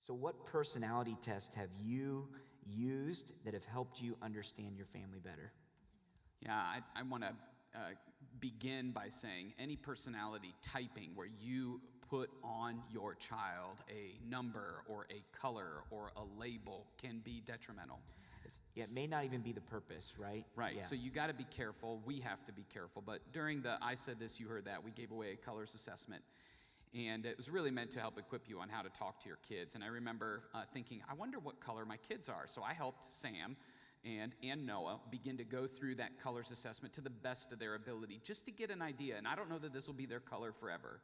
So what personality tests have you used that have helped you understand your family better? Yeah, I want to begin by saying any personality typing where you put on your child a number or a color or a label can be detrimental. It may not even be the purpose, right? Right. Yeah. So you got to be careful. We have to be careful. But during the I said this, you heard that, we gave away a colors assessment. And it was really meant to help equip you on how to talk to your kids. And I remember thinking, I wonder what color my kids are. So I helped Sam and Noah begin to go through that colors assessment to the best of their ability, just to get an idea. And I don't know that this will be their color forever.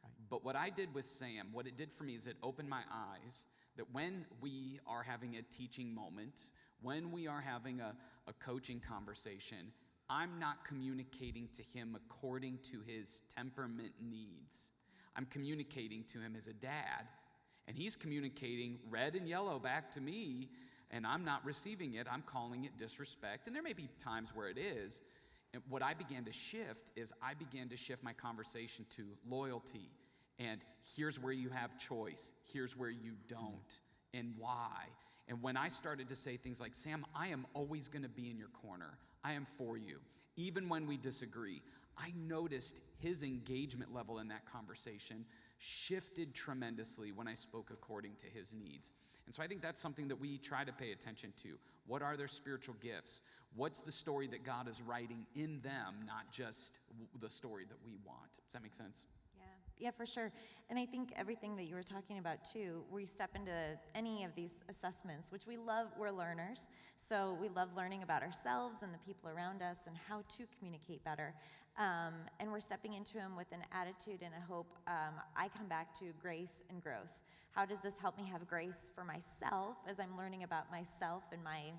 Right. But what I did with Sam, what it did for me is it opened my eyes that when we are having a teaching moment, when we are having a coaching conversation, I'm not communicating to him according to his temperament needs. I'm communicating to him as a dad, and he's communicating red and yellow back to me, and I'm not receiving it. I'm calling it disrespect, and there may be times where it is. And what I began to shift is I began to shift my conversation to loyalty, and here's where you have choice, here's where you don't, and why. And when I started to say things like, Sam, I am always going to be in your corner. I am for you, even when we disagree. I noticed his engagement level in that conversation shifted tremendously when I spoke according to his needs. And so I think that's something that we try to pay attention to. What are their spiritual gifts? What's the story that God is writing in them, not just the story that we want? Does that make sense? Yeah, for sure. And I think everything that you were talking about too, we step into any of these assessments, which we love, we're learners. So we love learning about ourselves and the people around us and how to communicate better. And we're stepping into them with an attitude and a hope. I come back to grace and growth. How does this help me have grace for myself as I'm learning about myself and my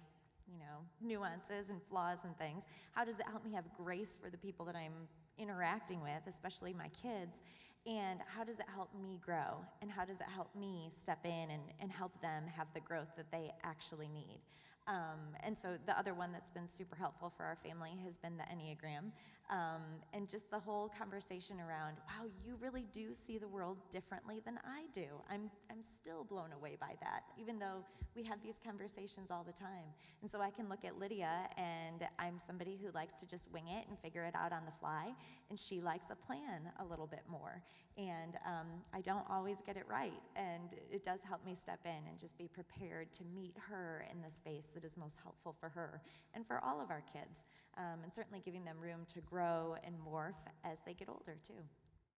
nuances and flaws and things? How does it help me have grace for the people that I'm interacting with, especially my kids? And how does it help me grow? And how does it help me step in and help them have the growth that they actually need? And so the other one that's been super helpful for our family has been the Enneagram. And just the whole conversation around, wow, you really do see the world differently than I do. I'm still blown away by that, even though we have these conversations all the time. And so I can look at Lydia, and I'm somebody who likes to just wing it and figure it out on the fly, and she likes a plan a little bit more. And I don't always get it right, and it does help me step in and just be prepared to meet her in the space that is most helpful for her and for all of our kids, and certainly giving them room to grow and morph as they get older too.